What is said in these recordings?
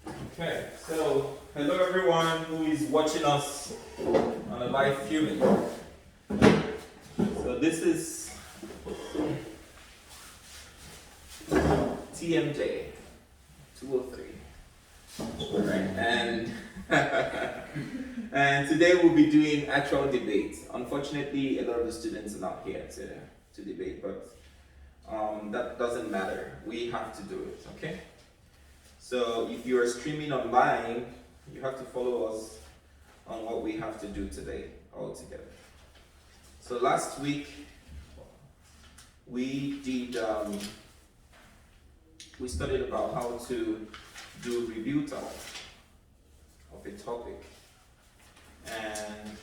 Okay, so hello everyone who is watching us on a live viewing. So this is TMJ 203. Alright, and and today we'll be doing actual debate. Unfortunately, a lot of the students are not here to debate, but that doesn't matter. We have to do it, okay? So if you are streaming online, you have to follow us on what we have to do today all together. So last week we did we studied about how to do rebuttal of a topic, and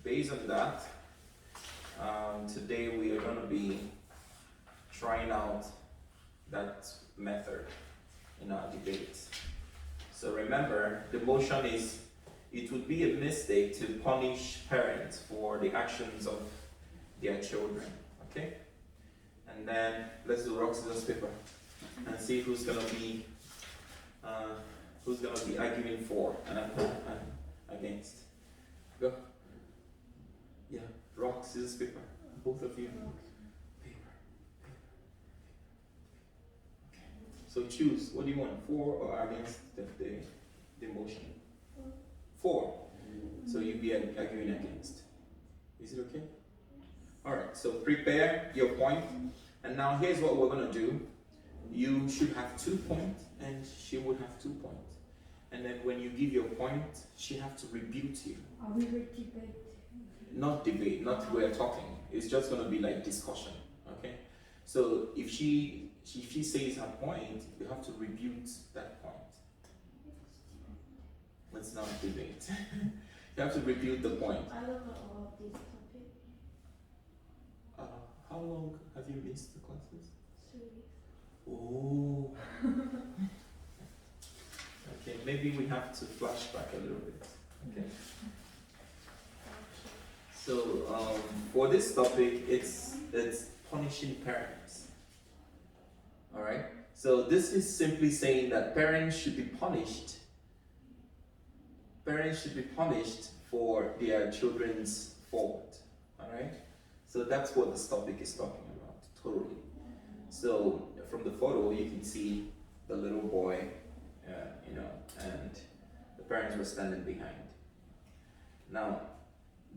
based on that, today we are going to be trying out that method in our debates. So remember, the motion is, it would be a mistake to punish parents for the actions of their children, okay? And then let's do rock, scissors, paper, and see who's gonna be arguing for and against. Go. Yeah, rock, scissors, paper. Both of you. So choose, what do you want, for or against the motion? For. So you'll be arguing against. Is it okay? Alright, so prepare your point. And now here's what we're going to do. You should have 2 points and she would have 2 points. And then when you give your point, she has to rebut you. Are we going to debate? Not debate, not we're talking. It's just going to be like discussion, okay? So if she says her point, you have to rebut that point. Let's not debate. You have to rebut the point. I don't know about this topic. How long have you missed the classes? 3 weeks. Oh. Okay, maybe we have to flash back a little bit. Okay. So for this topic, it's punishing parents. All right. So this is simply saying that parents should be punished. Parents should be punished for their children's fault. All right. So that's what this topic is talking about. Totally. So from the photo, you can see the little boy, and the parents were standing behind. Now,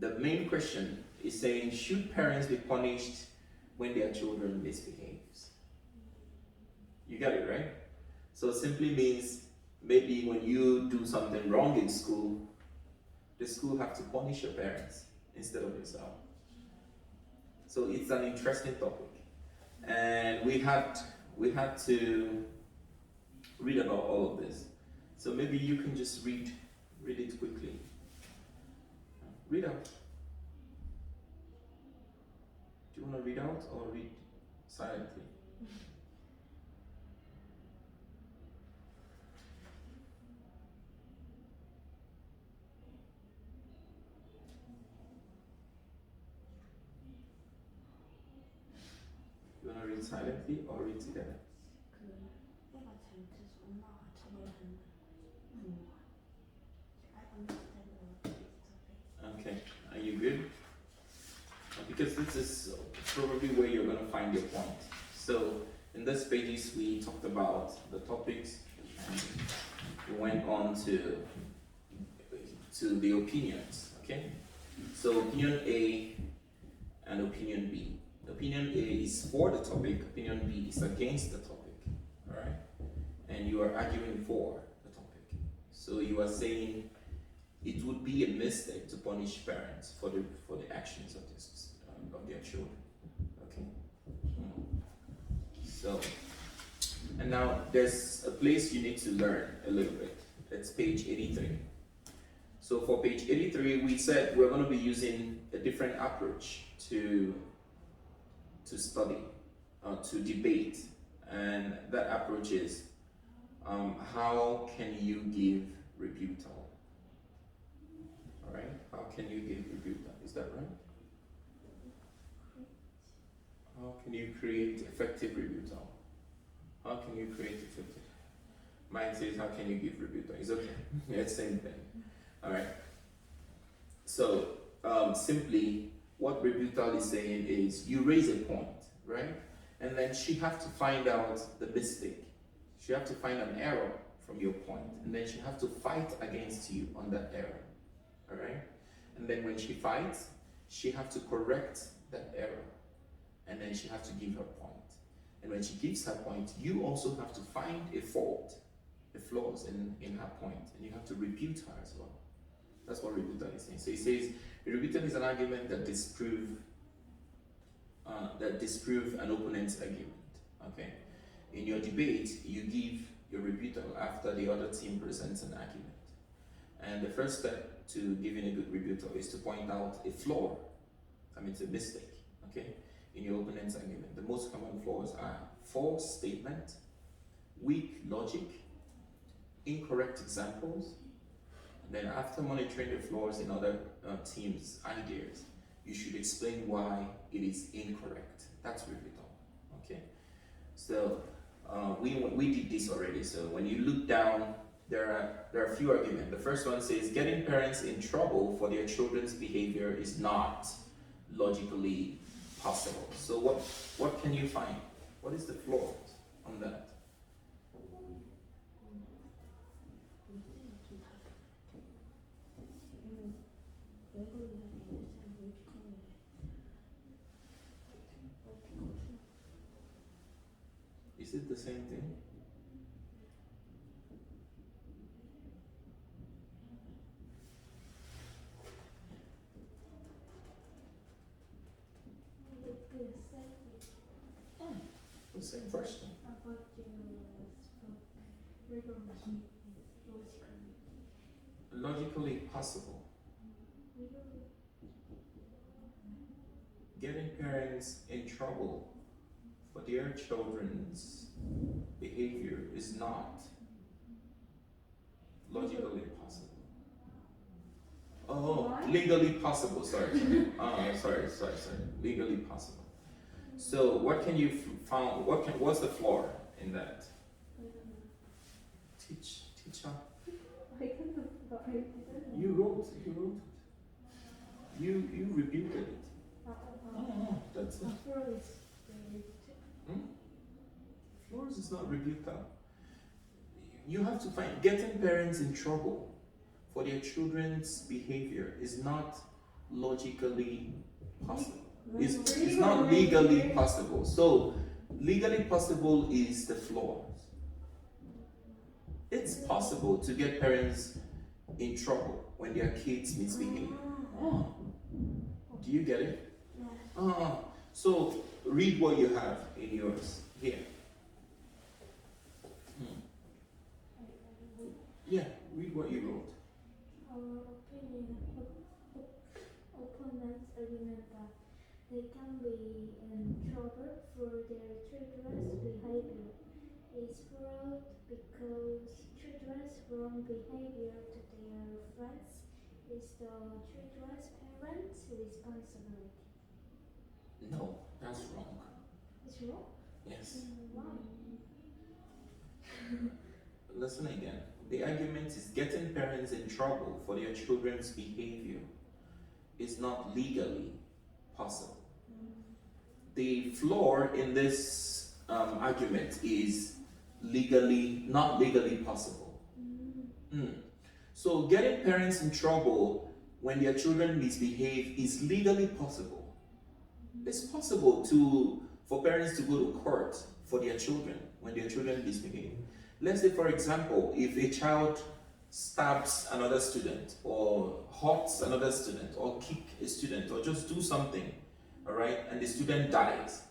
the main question is saying, should parents be punished when their children misbehaves? You got it, right? So it simply means maybe when you do something wrong in school, the school have to punish your parents instead of yourself. So it's an interesting topic. And we had to read about all of this. So maybe you can just read it quickly. Read out. Do you want to read out or read silently? You want to read silently or read together? Okay, are you good? Because this is probably where you're going to find your point. So in this pages we talked about the topics and we went on to the opinions, okay? So opinion A and opinion B. Opinion A is for the topic, opinion B is against the topic, alright? And you are arguing for the topic. So you are saying it would be a mistake to punish parents for the actions of their children, okay? So, and now there's a place you need to learn a little bit. It's page 83. So for page 83, we said we're going to be using a different approach to study, to debate, and that approach is how can you give rebuttal? All right, how can you give rebuttal? Is that right? How can you create effective rebuttal? How can you create effective? Mine says, how can you give rebuttal? It's okay. It's the same thing. All right. So simply, what rebuttal is saying is you raise a point, right? And then she have to find out the mistake. She have to find an error from your point, and then she have to fight against you on that error. All right. And then when she fights, she have to correct that error, and then she have to give her point. And when she gives her point, you also have to find a fault, the flaws in her point, and you have to rebut her as well. That's what rebuttal is saying. So it says a rebuttal is an argument that disprove an opponent's argument. Okay. In your debate, you give your rebuttal after the other team presents an argument. And the first step to giving a good rebuttal is to point out a flaw. I mean, it's a mistake. Okay. In your opponent's argument, the most common flaws are false statement, weak logic, incorrect examples. And then after monitoring the flaws in other teams' ideas, you should explain why it is incorrect. That's rebuttal. Okay. So we did this already. So when you look down, there are a few arguments. The first one says getting parents in trouble for their children's behavior is not logically possible. So what can you find? What is the flaw on that? Is it the same thing? The same question. Logically possible. Getting parents in trouble for their children's behavior is not logically possible. Oh, legally possible. Sorry. Sorry. Legally possible. So, what can you found? What's the flaw in that? Teacher. You wrote it. You rebuted it. That's it. Flores is not rebuttal. You have to find getting parents in trouble for their children's behavior is not logically possible. It's not legally possible. So legally possible is the flaws. It's possible to get parents in trouble when their kids misbehave. Oh. Do you get it? So read what you have in yours here. Yeah, read what you wrote. Our opinion, opponents argument that they can be in trouble for their children's behavior is flawed because children's wrong behavior to their friends is the children's parents' responsibility. No, that's wrong. It's wrong? Yes. Why? Listen again. The argument is getting parents in trouble for their children's behavior is not legally possible. The flaw in this argument is not legally possible. So getting parents in trouble when their children misbehave is legally possible. It's possible for parents to go to court for their children when their children misbehave. Let's say, for example, if a child stabs another student or hurts another student or kick a student or just do something, all right, and the student dies,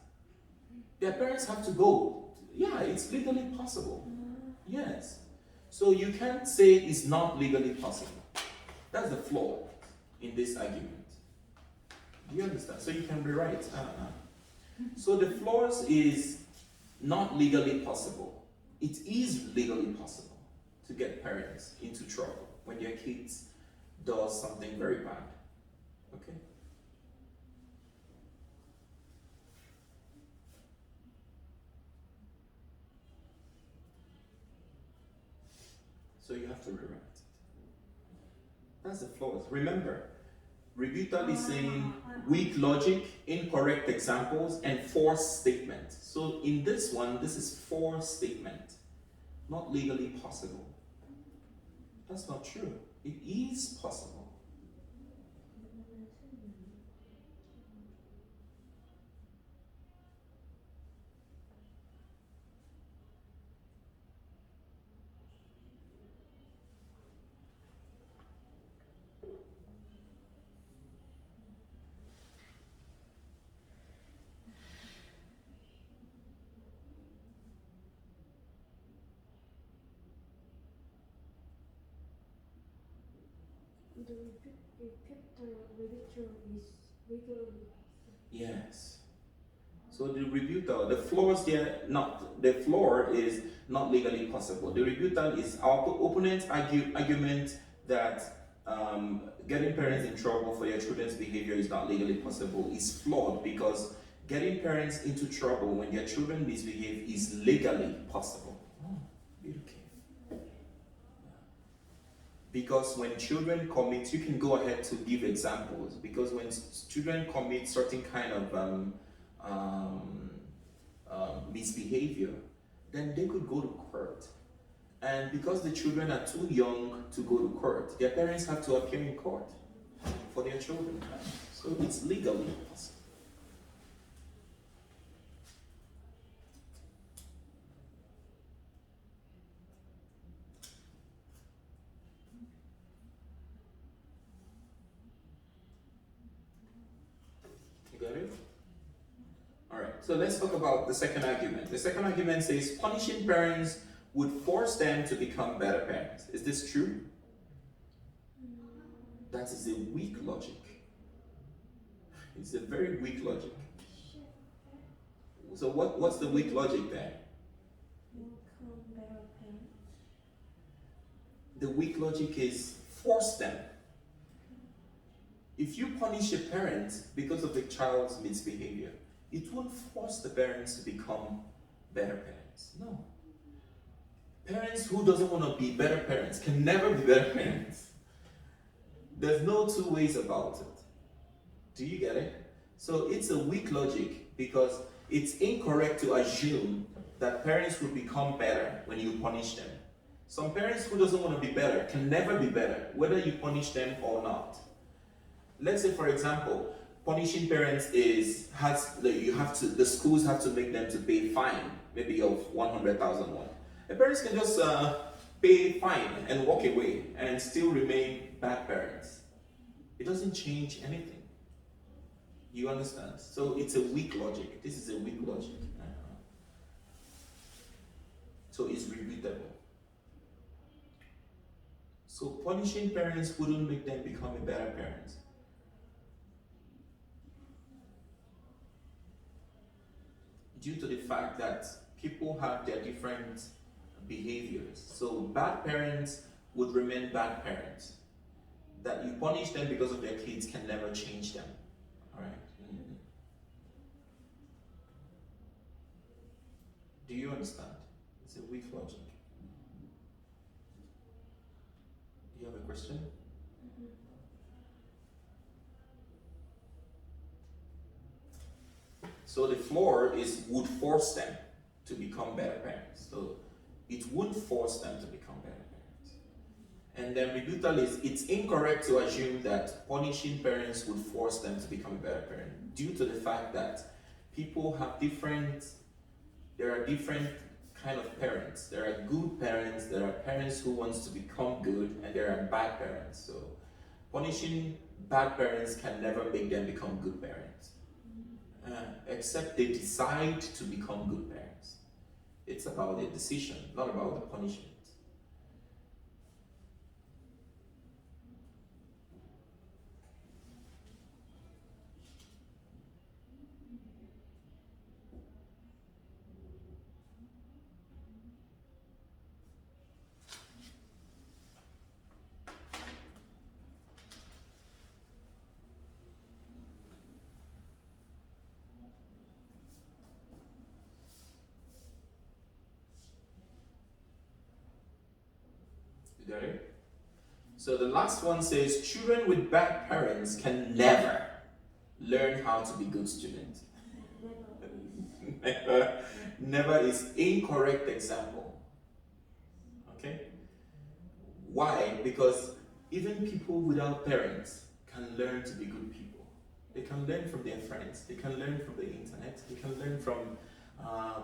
their parents have to go. Yeah, it's legally possible. Yes. So you can't say it's not legally possible. That's the flaw in this argument. Do you understand? So you can rewrite. So the flaws is not legally possible. It is legally possible to get parents into trouble when their kids does something very bad. Okay? So you have to rewrite it. That's the flaws. Remember, rebuttal is saying weak logic, incorrect examples, and forced statement. So in this one, this is forced statement, not legally possible. That's not true. It is possible. The rebuttal is legally. Yes. So the rebuttal, the flaws there, not the flaw is not legally possible. The rebuttal is our opponent's argument that getting parents in trouble for their children's behavior is not legally possible is flawed because getting parents into trouble when their children misbehave is legally possible. Oh, beautiful. Because when children commit, you can go ahead to give examples. Because when children commit certain kind of misbehavior, then they could go to court. And because the children are too young to go to court, their parents have to appear in court for their children. So it's legally possible. You got it? Alright, so let's talk about the second argument. The second argument says punishing parents would force them to become better parents. Is this true? That is a weak logic. It's a very weak logic. So what's the weak logic there? Become better parents. The weak logic is force them. If you punish a parent because of the child's misbehavior, it won't force the parents to become better parents. No. Parents who doesn't want to be better parents can never be better parents. There's no two ways about it. Do you get it? So it's a weak logic because it's incorrect to assume that parents will become better when you punish them. Some parents who doesn't want to be better can never be better, whether you punish them or not. Let's say, for example, punishing parents the schools have to make them to pay fine, maybe of 100,000 won. The parents can just pay fine and walk away and still remain bad parents. It doesn't change anything. You understand? So it's a weak logic. This is a weak logic. So it's rebutable. So punishing parents wouldn't make them become a better parent. Due to the fact that people have their different behaviors. So bad parents would remain bad parents. That you punish them because of their kids can never change them. Alright? Mm-hmm. Do you understand? It's a weak logic. Do you have a question? So the flaw is would force them to become better parents. So it would force them to become better parents. And then rebuttal is it's incorrect to assume that punishing parents would force them to become a better parent due to the fact that people have there are different kind of parents. There are good parents, there are parents who wants to become good, and there are bad parents. So punishing bad parents can never make them become good parents. Except they decide to become good parents. It's about the decision, not about the punishment. Got it? So the last one says children with bad parents can never learn how to be good students. Never, never is incorrect example. Okay? Why? Because even people without parents can learn to be good people. They can learn from their friends. They can learn from the internet. They can learn from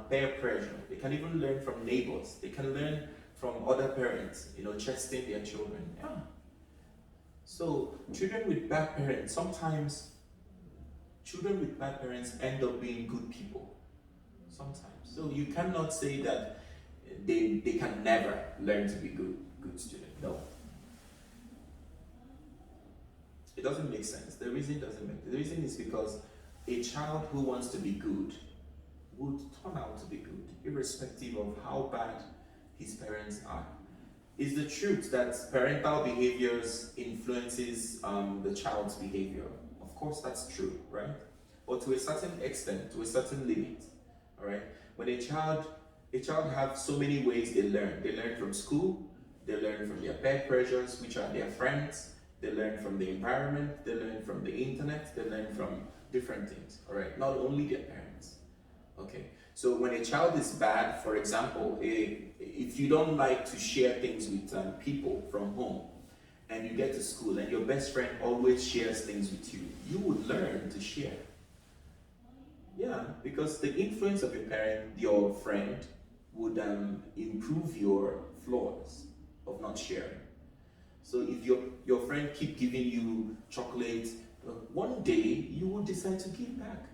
peer pressure. They can even learn from neighbors. They can learn from other parents, trusting their children. Yeah. So children with bad parents, sometimes children with bad parents end up being good people. Sometimes. So you cannot say that they can never learn to be good students. No. It doesn't make sense. The reason doesn't make the reason is because a child who wants to be good would turn out to be good, irrespective of how bad his parents are. Is the truth that parental behaviors influences the child's behavior? Of course, that's true, right? But to a certain extent, to a certain limit, all right? When a child have so many ways they learn. They learn from school, they learn from their peer pressures, which are their friends. They learn from the environment. They learn from the internet. They learn from different things, all right? Not only their parents, okay? So when a child is bad, for example, if you don't like to share things with people from home, and you get to school and your best friend always shares things with you, you would learn to share. Yeah, because the influence of your friend would improve your flaws of not sharing. So if your friend keep giving you chocolate, one day you will decide to give back.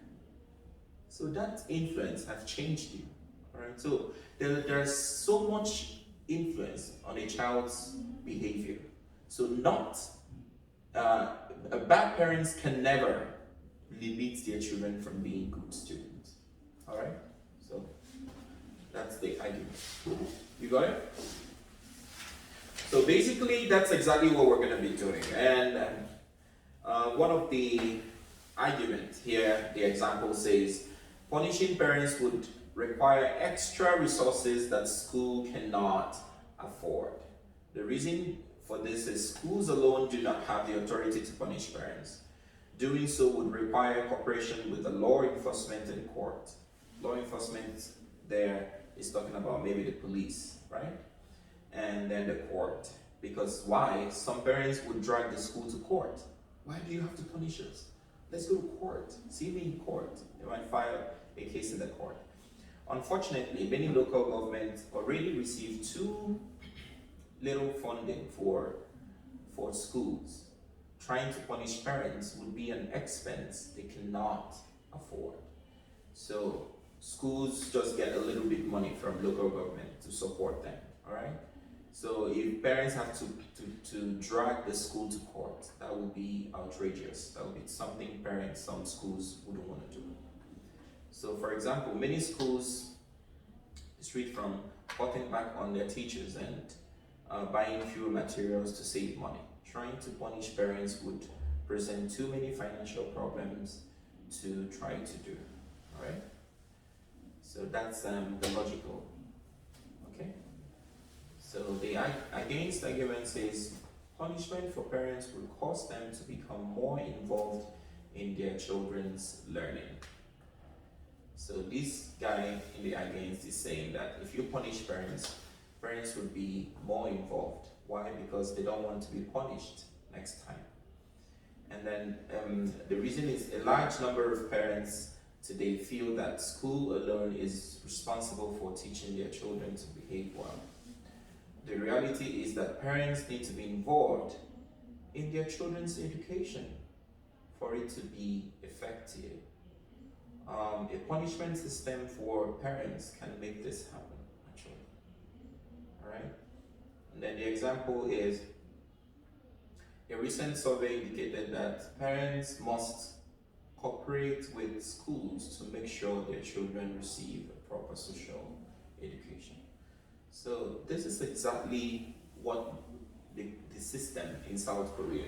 So that influence has changed you. All right. So there's so much influence on a child's behavior. So bad parents can never limit their children from being good students. All right. So that's the argument. You got it? So basically, that's exactly what we're going to be doing. And one of the arguments here, the example says, punishing parents would require extra resources that school cannot afford. The reason for this is schools alone do not have the authority to punish parents. Doing so would require cooperation with the law enforcement and court. Law enforcement there is talking about maybe the police, right? And then the court. Because why? Some parents would drag the school to court. Why do you have to punish us? Let's go to court. See me in court. They might file a case in the court. Unfortunately, many local governments already receive too little funding for schools. Trying to punish parents would be an expense they cannot afford. So schools just get a little bit money from local government to support them. All right. So if parents have to drag the school to court, that would be outrageous. That would be something some schools wouldn't want to do. So for example, many schools retreat from cutting back on their teachers and buying fewer materials to save money. Trying to punish parents would present too many financial problems to try to do. All right. So that's the logical. Okay. So the against argument says punishment for parents will cause them to become more involved in their children's learning. So this guy in the against is saying that if you punish parents would be more involved. Why? Because they don't want to be punished next time. And then the reason is a large number of parents today feel that school alone is responsible for teaching their children to behave well. The reality is that parents need to be involved in their children's education for it to be effective. A punishment system for parents can make this happen, actually. All right? And then the example is a recent survey indicated that parents must cooperate with schools to make sure their children receive a proper social education. So this is exactly what the system in South Korea.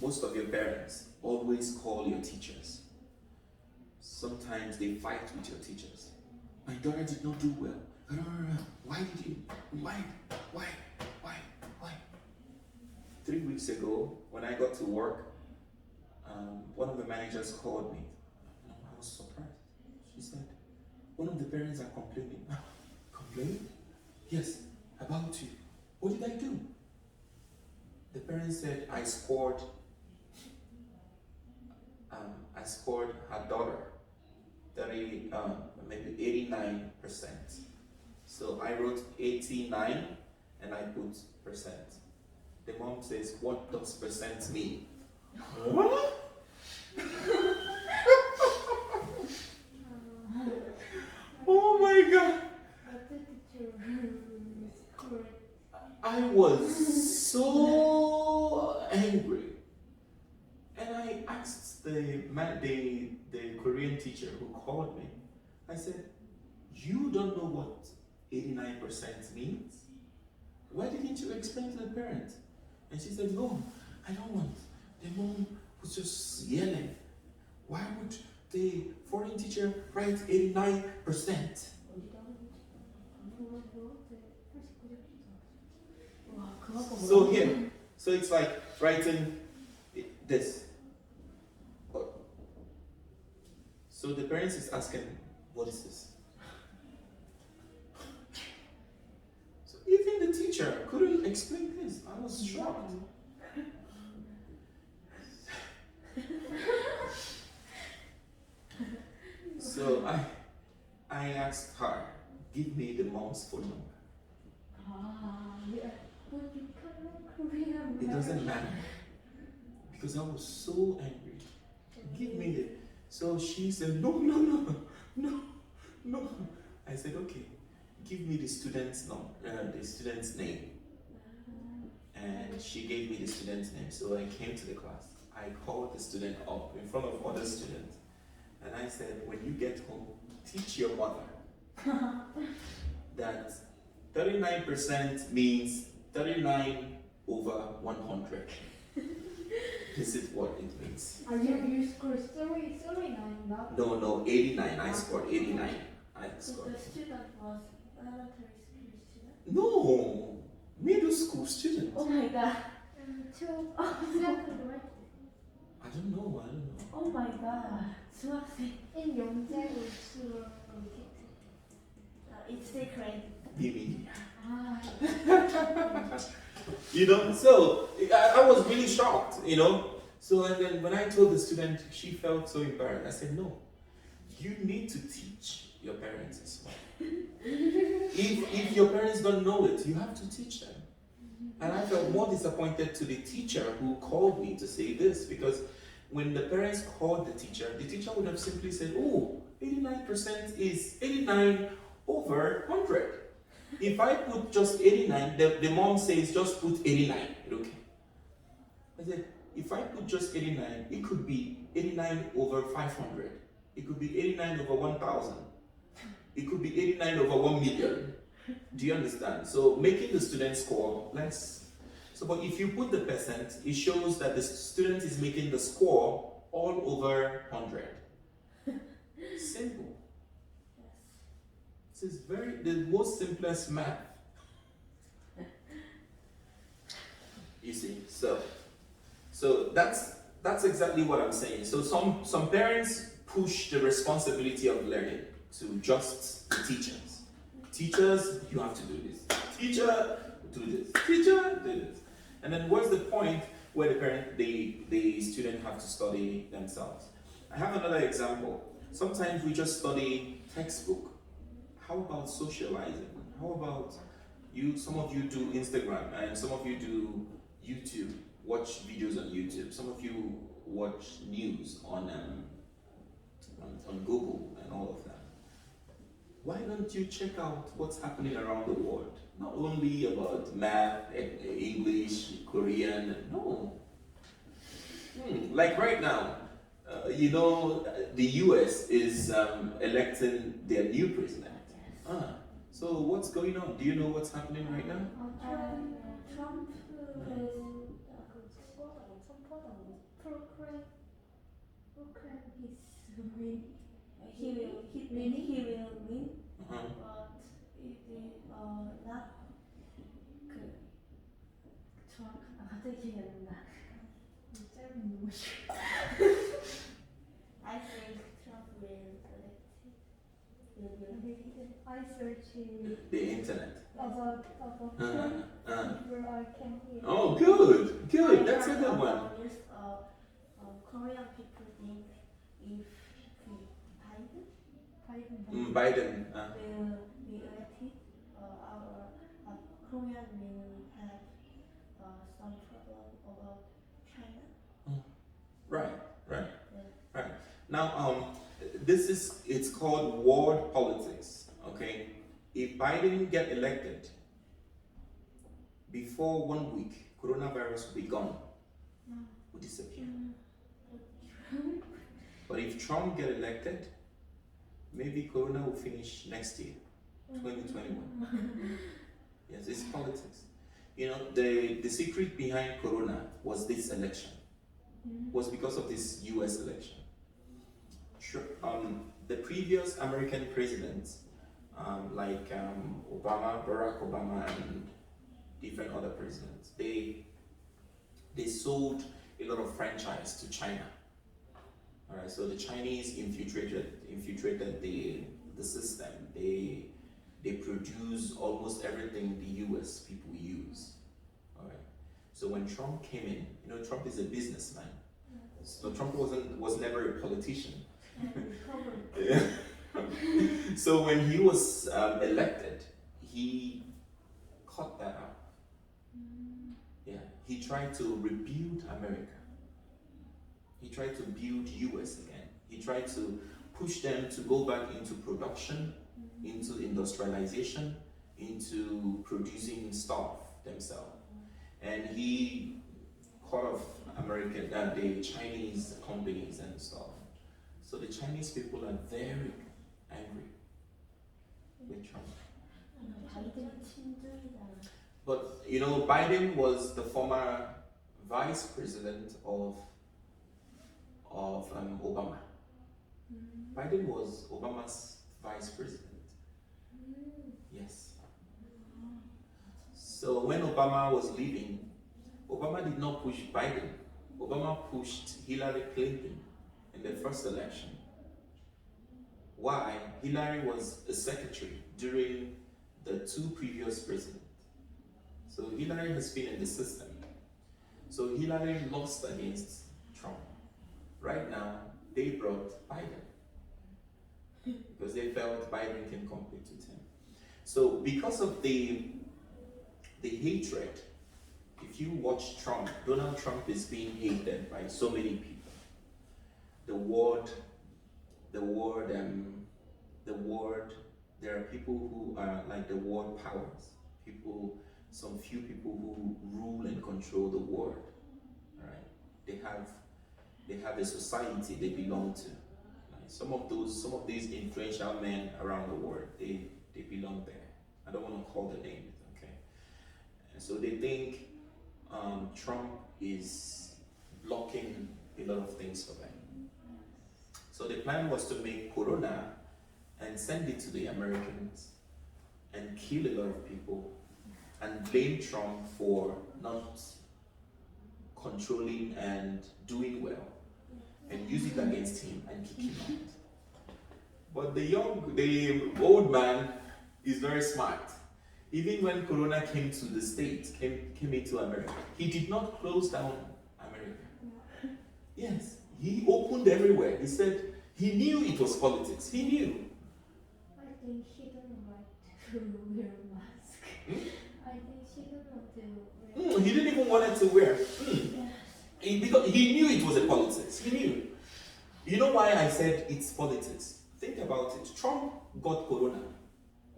Most of your parents always call your teachers. Sometimes they fight with your teachers. My daughter did not do well. Why did you? Why? weeks ago, when I got to work, one of the managers called me. I was surprised. She said, one of the parents are complaining. Complaining? Yes, about you. What did I do? The parent said, I scored her daughter maybe 89%. So I wrote 89 and I put percent. The mom says, what does percent mean? What? Oh my God. I was so angry. And I asked the Korean teacher who called me. I said, you don't know what 89% means? Why didn't you explain to the parent? And she said, no, I don't want. The mom was just yelling. Why would the foreign teacher write 89%? So it's like writing this. So the parents is asking, what is this? So even the teacher couldn't explain this. I was shocked. So I asked her, give me the mom's phone number. It doesn't matter. Because I was so angry. Give me the. So she said, no. I said, okay, give me the student's name. And she gave me the student's name. So I came to the class. I called the student up in front of other students. And I said, when you get home, teach your mother that 39% means 39 over 100. This is what it means. You scored 39, not? No, 89. I scored 89. So the student was elementary school student? No, middle school student. Oh my God. Second, right? I don't know. Oh my God. 수학생. In 영재 or 수학 it's secret. Maybe. Ah. So I was really shocked, So and then when I told the student, she felt so embarrassed. I said, no, you need to teach your parents as well. If your parents don't know it, you have to teach them. And I felt more disappointed to the teacher who called me to say this, because when the parents called the teacher would have simply said, oh, 89% is 89 over 100. If I put just 89, the mom says just put 89. Okay. I said, if I put just 89, it could be 89 over 500. It could be 89 over 1,000. It could be 89 over 1 million. Do you understand? So making the student score less. So, but if you put the percent, it shows that the student is making the score all over 100. Simple. This is the most simplest math. You see, so that's exactly what I'm saying. So some parents push the responsibility of learning to just the teachers. Teachers, you have to do this. Teacher, do this. Teacher, do this. And then what's the point where the student have to study themselves? I have another example. Sometimes we just study textbook. How about socializing? How about some of you do Instagram and some of you do YouTube, watch videos on YouTube. Some of you watch news on Google and all of that. Why don't you check out what's happening around the world? Not only about math, English, Korean, no. Like right now, the US is electing their new president. So what's going on? Do you know what's happening right now? Trump he will win, but it is not Trump. 갑자기 기억이 안 나. 짧은 너무 싫어. I think Trump will I searched The internet. about Trump before I came here. Oh, good. That's a good one. Korean people think if Biden. will be elected, our Korean will have some problem about China. Right. Now, it's called world politics. Okay, if Biden get elected, before 1 week, coronavirus will be gone, will disappear. But if Trump get elected, maybe corona will finish next year, 2021. Yes, it's politics. You know, the secret behind corona was this election, was because of this US election. The previous American presidents, like Obama, Barack Obama, and different other presidents, they sold a lot of franchise to China. All right, so the Chinese infiltrated the system. They produce almost everything the US people use. All right, so when Trump came in, you know, Trump is a businessman. So Trump was never a politician. Yeah. So when he was elected, he cut that out. Yeah, he tried to rebuild America. He tried to build US again. He tried to push them to go back into production, into industrialization, into producing stuff themselves. And he cut off the Chinese companies and stuff. So the Chinese people are very angry with Trump. But you know, Biden was the former vice president of Obama. Biden was Obama's vice president. Yes. So when Obama was leaving, Obama did not push Biden. Obama pushed Hillary Clinton in the first election. Why? Hillary was a secretary during the two previous presidents. So Hillary has been in the system. So Hillary lost against Trump. Right now, they brought Biden because they felt Biden can compete with him. So because of the hatred, if you watch Trump, Donald Trump is being hated by so many people. There are people who are like the world powers, some few people who rule and control the world. All right, they have a society they belong to. Right? Some of these influential men around the world, they belong there. I don't want to call the names, okay? And so they think Trump is blocking a lot of things for them. So the plan was to make corona and send it to the Americans and kill a lot of people and blame Trump for not controlling and doing well and use it against him and kick him out. But the old man is very smart. Even when corona came to the States, came into America, he did not close down America. Yes, he opened everywhere. He said he knew it was politics. He knew. I think she doesn't like to wear a mask. I think she doesn't want to wear. He didn't even want it to wear. Yes. Because he knew it was a politics. He knew. You know why I said it's politics? Think about it. Trump got corona.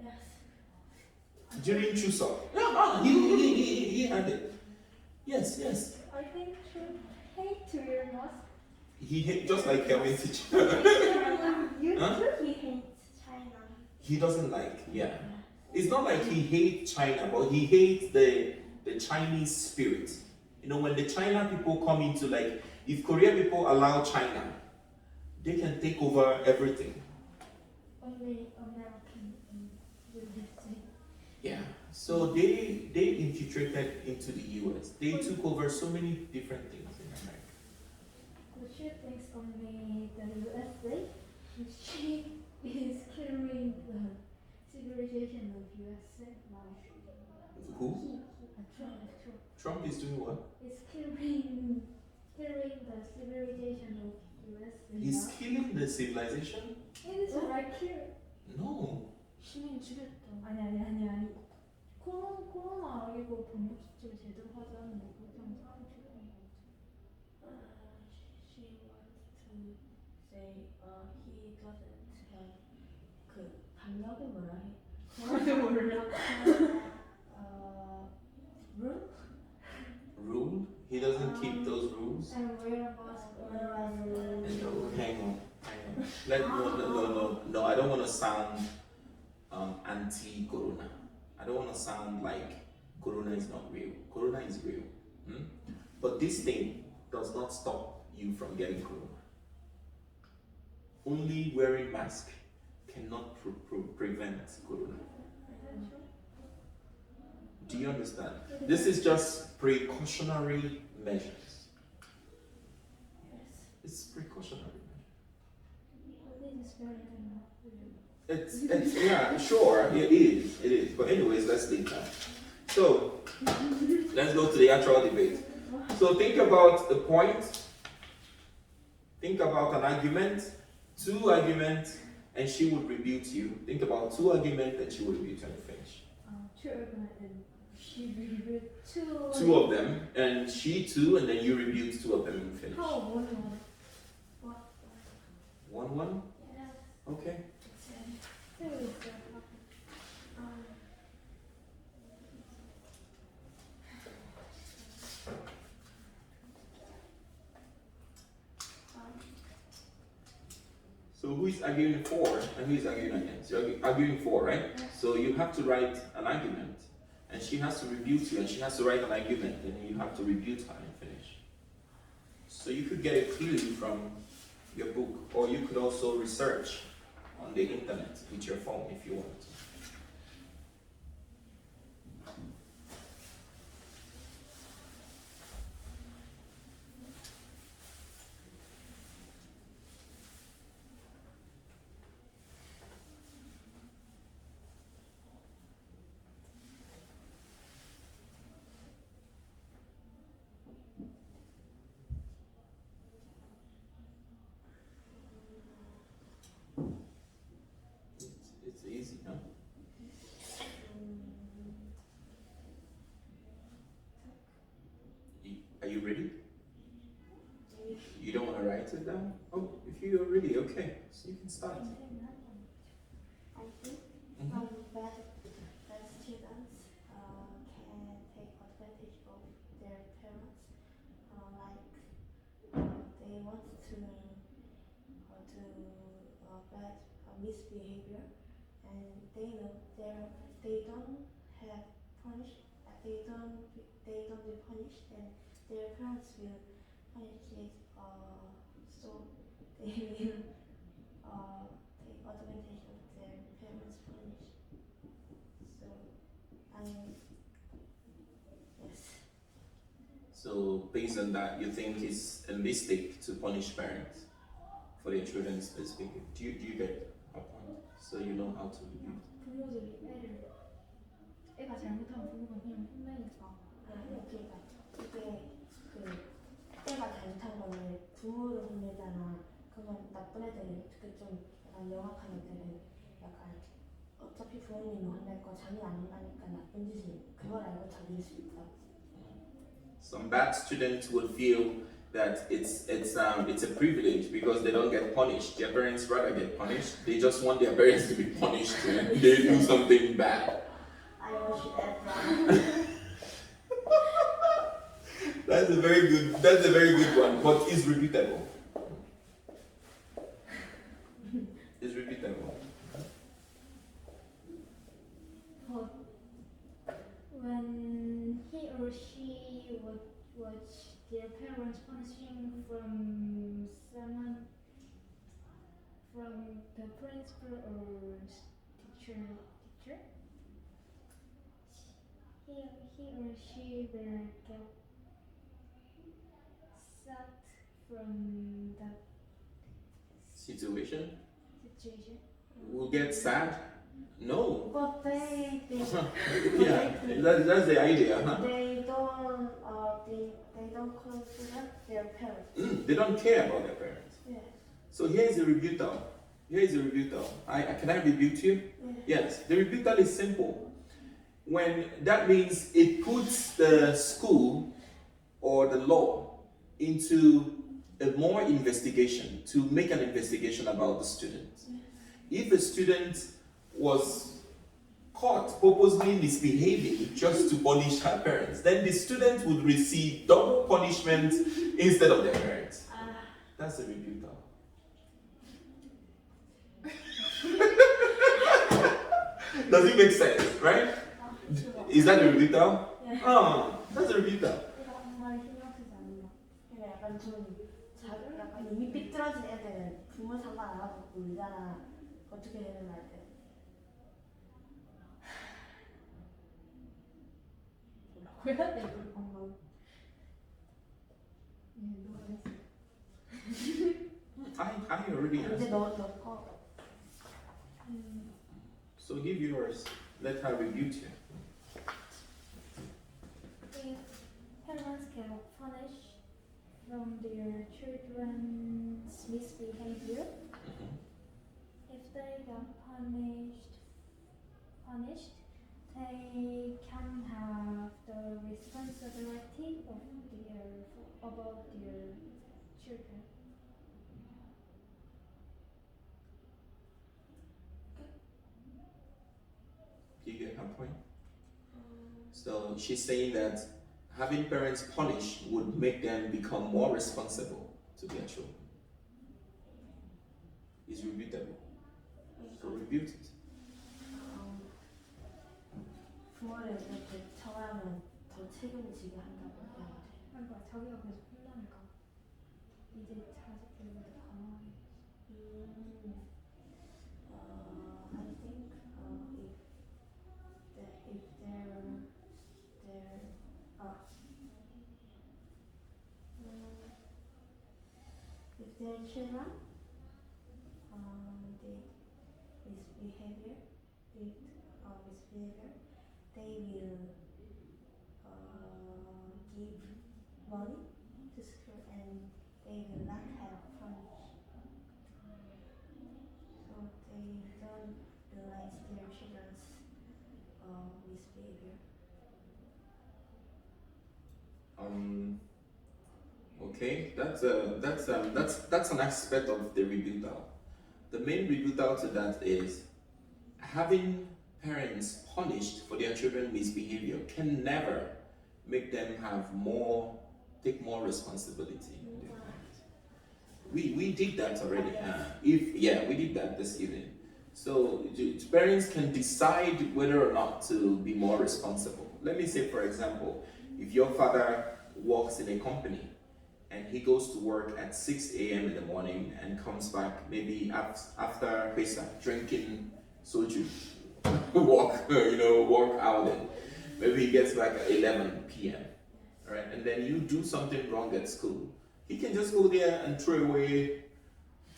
Yes. During Chuseok. Yeah, he had it. Yes. I think Trump hates to wear a mask. He hate, just like Kevin teacher. You too? He hates China. He doesn't like, yeah. It's not like he hates China, but he hates the Chinese spirit. You know, when the China people come into, like, if Korean people allow China, they can take over everything. Only American will do. Yeah. So they infiltrated into the US. They took over so many different things in America. The shootings only the USA, she is carrying the civilization of USA. Who? Trump. Trump is doing what? Is carrying the civilization of USA. He's killing the civilization? It is right here. No. 시민 죽였다. 아니. 코로나 이거 방역 수칙을 제대로 하지 않는데 그냥 사람 죽이는 거 She wants to say he doesn't have 그 방역을 뭐라 해? 몰라. Rule? He doesn't keep those rules? and wear mask No, hang on. No, I don't want to sound anti-corona. I don't want to sound like corona is not real. Corona is real. But this thing does not stop you from getting corona. Only wearing mask cannot prevent corona. Do you understand? This is just precautionary measures. Yes. It's precautionary measures. This is very It's yeah, sure, it is. But anyways, let's leave that. So let's go to the actual debate. So think about the point, think about an argument, two arguments, and she would rebut you. Think about two arguments and she would rebut you and finish. Two arguments and she reviewed Two of them, and she two, and then you rebut two of them and finish. How one? 1-1? Yes. Okay. There is the So who is arguing for and who is arguing against? You're arguing for, right? So you have to write an argument, and she has to rebut you, and she has to write an argument, and you have to rebut her and finish. So you could get it clearly from your book, or you could also research on the internet with your phone if you want to. It's easy, no? Are you ready? You don't want to write it down? Oh, if you're ready, okay. So you can start. I think bad students can take advantage of their parents. They want to bad misbehavior, and they know they don't have punish. They don't be punished, and their parents will punish it. So they will take advantage of their parents' punish. So yes. So based on that, you think it's a mistake to punish parents for their children's misbehavior? Do you get a point? So you know how to review. 부모들이 애가 잘못하면 부모가 그냥 혼나니까 그러니까 이게 애가 잘못한 거는 부모를 혼내잖아. 그러면 나쁜 애들이 특히 좀 약간 영악한 애들은 약간 어차피 부모님이 혼낼 거 자기는 안 혼나니까 나쁜 짓을 그걸 알고 자기일 수 있다. Some bad students would feel that it's a privilege because they don't get punished. Their parents rather get punished. They just want their parents to be punished when they do something bad. I wish that. That's a very good one, but it's repeatable. It's repeatable. But when he or she would watch their parents punishing from someone, from the principal or teacher, he or she will get sucked from the Situation situation. will get sad. No. But they Yeah, that's the idea, huh? they don't consider their parents. They don't care about their parents. Yes. So here's the rebuttal. Can I rebut you? Yes. The rebuttal is simple. When that means it puts the school or the law into a more investigation, to make an investigation about the student. If a student was caught purposely misbehaving just to punish her parents, then the student would receive double punishment instead of their parents. That's a rebuttal. Does it make sense, right? Is that a rebuttal? Yeah. Oh, that's a rebuttal. 정말 신경 쓰지 않는다. 근데 약간 약간 이미 삐뚤어진 애들은 부모 상관 안 하고 놀잖아. 어떻게 되는 말 때? 뭐라고 해야 돼 이걸 방금? 누가 했어? I already 이제 answered. 너 거. So give yours. Let her rebut you. If parents get punished from their children's misbehavior, if they got punished, they can have the responsibility about their children. Do you get her point? So she's saying that having parents punished would make them become more responsible to their children. It's rebutable. So rebut it. 부모를 이렇게 처벌하면 더 책임지게 한다고 해야 돼. 그러니까 자기가 계속 혼나니까 이제 자식들보다 강하게. I think if their children did misbehavior, they will give money to school and they will not have punish. So they don't realize their children's misbehavior. Okay, that's an aspect of the rebuttal. The main rebuttal to that is having parents punished for their children's misbehavior can never make them take more responsibility. We did that already. We did that this evening. So parents can decide whether or not to be more responsible. Let me say, for example, if your father works in a company and he goes to work at 6 a.m. in the morning and comes back maybe after Pesa, drinking soju, work out, and maybe he gets back at 11 p.m. Right, and then you do something wrong at school, he can just go there and throw away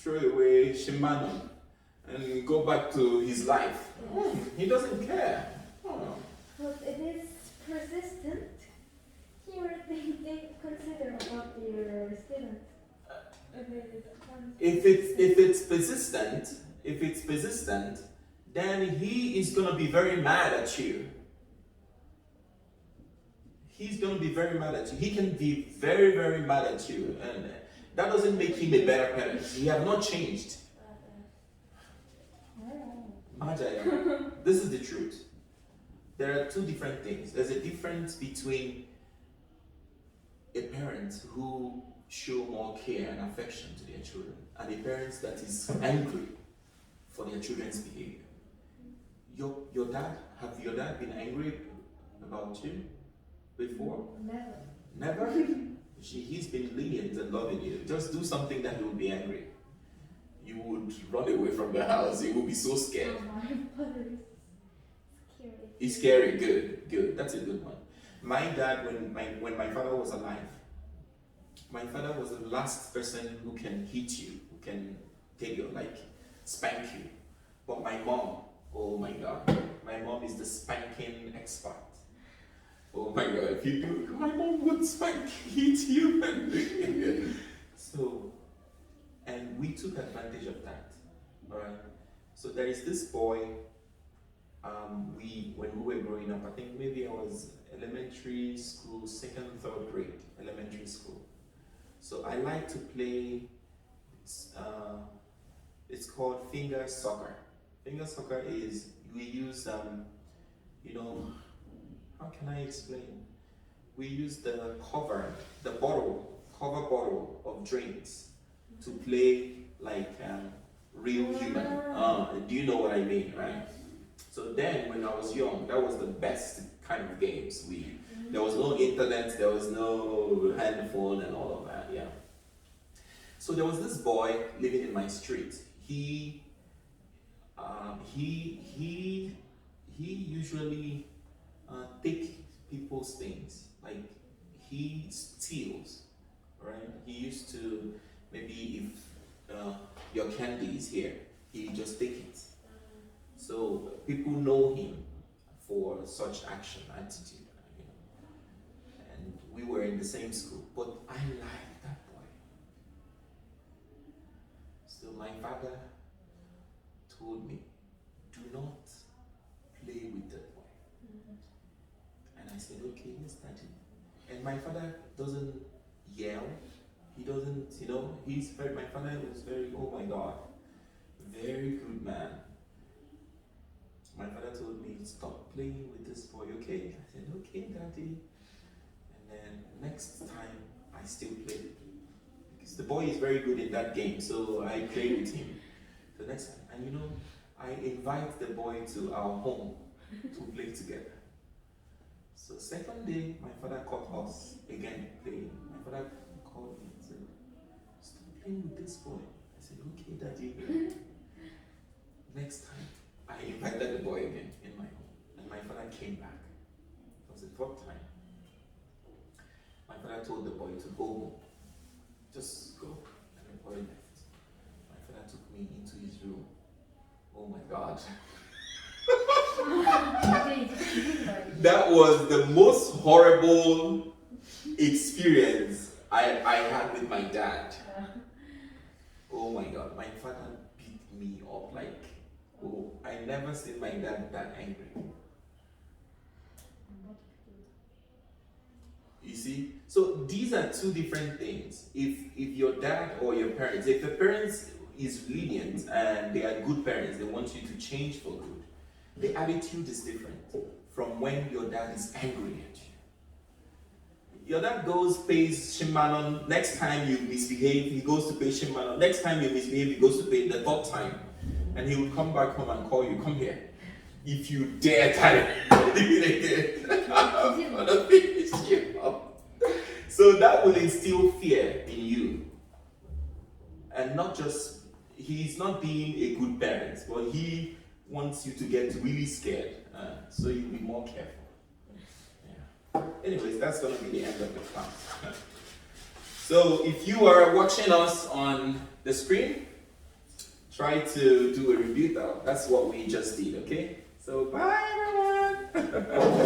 Shimano and go back to his life. He doesn't care. But it is persistent. Here they consider about their students. If it's persistent, then he is gonna be very mad at you. He's gonna be very mad at you. He can be very, very mad at you, and that doesn't make him a better parent. He have not changed. Majaya, this is the truth. There are two different things. There's a difference between a parent who show more care and affection to their children and a parent that is angry for their children's behavior. Have your dad been angry about you before? Never. Never? He's been lenient and loving you. Just do something that he would be angry. You would run away from the house. You would be so scared. My father is scary. It's scary, good. Good. That's a good one. My dad, when my father was alive, my father was the last person who can hit you, who can take you, like spank you. But my mom, oh my God, my mom is the spanking expert. Oh my God, if you do, my mom would spank, hit you. So, and we took advantage of that. All right. So there is this boy. When we were growing up, I think maybe I was elementary school, second, third grade, elementary school. So I like to play. It's called finger soccer. Finger soccer is we use how can I explain? We use the cover bottle of drinks to play like real human. Do you know what I mean, right? So then, when I was young, that was the best kind of games. There was no internet, there was no handphone, and all of that. Yeah. So there was this boy living in my street. He usually take people's things. Like he steals, right? He used to maybe if your candy is here, he just take it. So people know him for such attitude, and we were in the same school. But I liked that boy. So my father told me, "Do not play with that boy." And I said, "Okay, yes, Daddy." And my father doesn't yell. He doesn't, my father was very, oh my God, very good man. My father told me, "Stop playing with this boy, okay?" I said, "Okay, Daddy." And then next time, I still played. Because the boy is very good in that game, so I play with him. The next time, and I invite the boy to our home to play together. So second day, my father caught us again playing. My father called me and said, "Stop playing with this boy." I said, "Okay, Daddy." Next time, I invited the boy again in my home, and my father came back. It was the fourth time. My father told the boy to go home. Just go. And the boy left. My father took me into his room. Oh my God. That was the most horrible experience I had with my dad. Oh my God. My father beat me up like, oh, I never seen my dad that angry. You see? So these are two different things. If your dad or your parents, if the parents is lenient and they are good parents, they want you to change for good, the attitude is different from when your dad is angry at you. Your dad pays Shimano, next time you misbehave, he goes to pay Shimano. Next time you misbehave, he goes to pay the third time. And he will come back home and call you, "Come here. If you dare try again, I'm gonna finish you up." So that will instill fear in you. And not just, he's not being a good parent, but he wants you to get really scared. So you'll be more careful. Yeah. Anyways, that's going to be the end of the class. So if you are watching us on the screen, try to do a review though. That's what we just did, okay? So bye everyone!